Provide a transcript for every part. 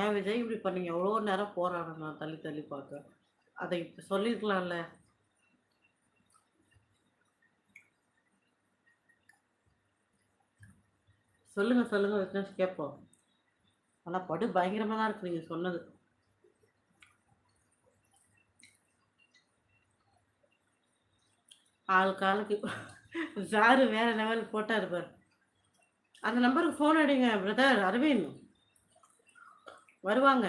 ஏன் விஜய் இப்படி பண்ணீங்க? எவ்வளோ நேரம் போராடினேன் நான் தள்ளி தள்ளி பார்க்க. அதை இப்ப சொல்லியிருக்கலாம்ல. சொல்லுங்க, சொல்லுங்க விக்னேஷ் கேட்போம். ஆனா படு பயங்கரமா தான் இருக்கு நீங்க சொன்னது. ஆளுக்கு ஆளுக்கு சாரு வேற லெவல் போட்டாரு பாரு. அந்த நம்பருக்கு ஃபோன் அடிங்க பிரதர் அரவிந்த். வருவாங்க.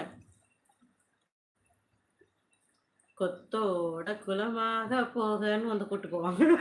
கொத்தோட குலமாக போகன்னு வந்து கூட்டு போவாங்க.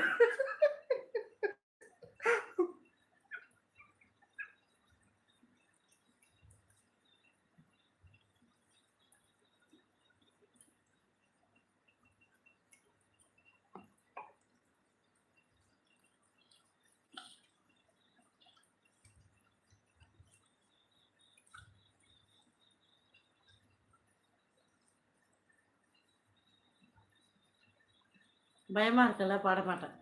பயமா இருக்குல்ல, பாட மாட்டேன்.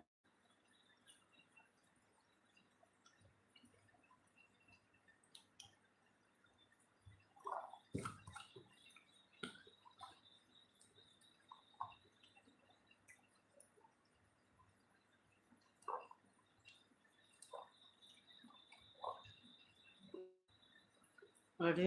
அப்படி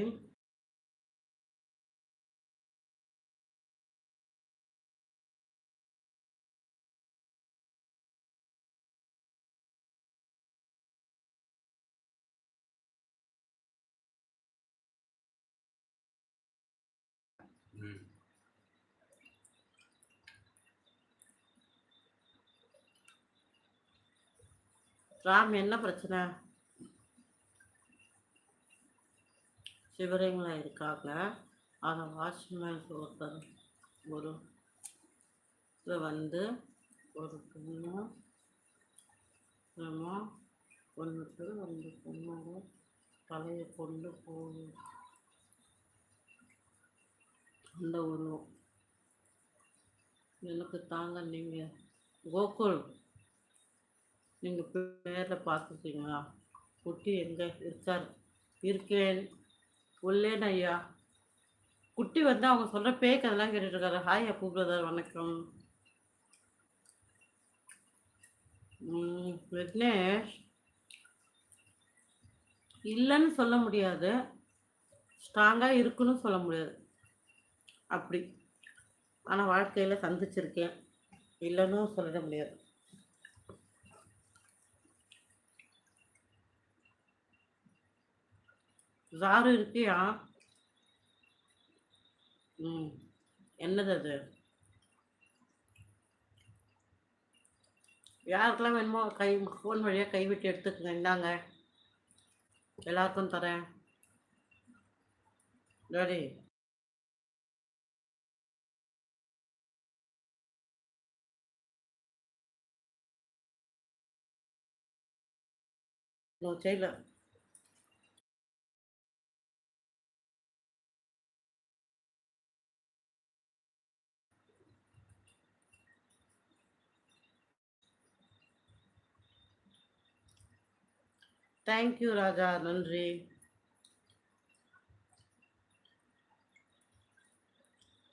ராம் என்ன பிரச்சனை? சிவரிங்களா இருக்காங்க. அதை வாட்ச்மேன் ஒருத்தர் ஒரு இது வந்து ஒரு பொண்ணு பொண்ணுக்கு அந்த பொண்ணோட தலையை கொண்டு போகும் அந்த உருவம் எனக்கு தாங்க. நீங்கள் கோகுல் நீங்கள் பேரில் பார்த்துருக்கீங்களா? குட்டி எங்கே இருக்கார்? இருக்கேன் உள்ளேன் ஐயா. குட்டி வந்து அவங்க சொல்கிற பேக் அதெல்லாம் கேட்டுட்ருக்காரு. ஹாய் அப்பு பிரதர் வணக்கம். விக்னேஷ் இல்லைன்னு சொல்ல முடியாது, ஸ்ட்ராங்காக இருக்குன்னு சொல்ல முடியாது. அப்படி ஆனால் வாழ்க்கையில் சந்திச்சிருக்கேன், இல்லைன்னு சொல்லிட முடியாது. ஜாரு இருக்கியா? என்னது அது? யாருக்கெல்லாம் வேணுமோ ஃபோன் வழியாக கைவிட்டு எடுத்துக்கங்க. இந்தாங்க எல்லாருக்கும் தரேன். ரெடி? செய்யல. தேங்க்யூ ராஜா, நன்றி.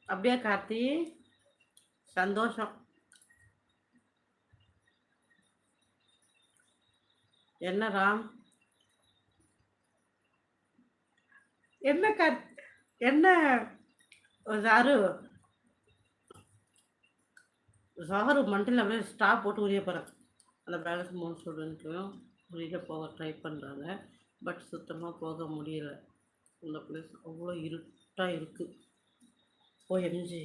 அப்படியே கார்த்தி, சந்தோஷம். என்ன ராம்? என்ன என்ன சாரு சாரு மண்டில் அப்படியே ஸ்டாப் போட்டு உரிய போகிறேன். அந்த பேலன்ஸ் 3 ஸ்டூடெண்ட்லையும் உரிய போக ட்ரை பண்ணுறாங்க. பட் சுத்தமாக போக முடியல. இந்த பிளேஸ் அவ்வளோ இருட்டாக இருக்குது. ஓஎம்ஜி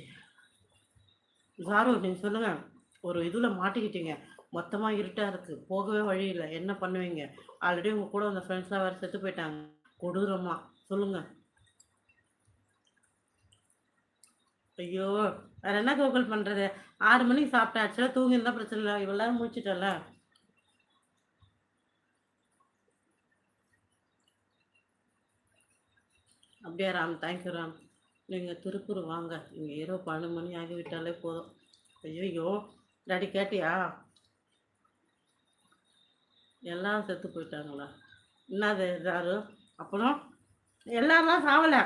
சாரு நீங்கள் சொல்லுங்கள். ஒரு இதில் மாட்டிக்கிட்டீங்க, மொத்தமாக இருட்டாக இருக்குது, போகவே வழி இல்லை, என்ன பண்ணுவீங்க? ஆல்ரெடி உங்கள் கூட அந்த ஃப்ரெண்ட்ஸ்லாம் வேறு செத்து போயிட்டாங்க. கொடூரமாக சொல்லுங்கள். ஐயோ, வேறு என்ன கூகுள் பண்ணுறது? 6 மணிக்கு சாப்பிட்டாச்சுல, தூங்கியிருந்தா பிரச்சனை இல்லை. இவ்வளோ நேரம் முடிச்சிட்டல. அப்படியே ராம், தேங்க்யூ ராம். நீங்கள் திருப்பூர் வாங்க, இங்கே இரவு 12 மணி ஆகிவிட்டாலே போதும். ஐயோ டாடி கேட்டியா? எல்லாரும் செத்து போயிட்டாங்களா? என்னது சாரு? அப்புறம் எல்லாரும் சாவலை.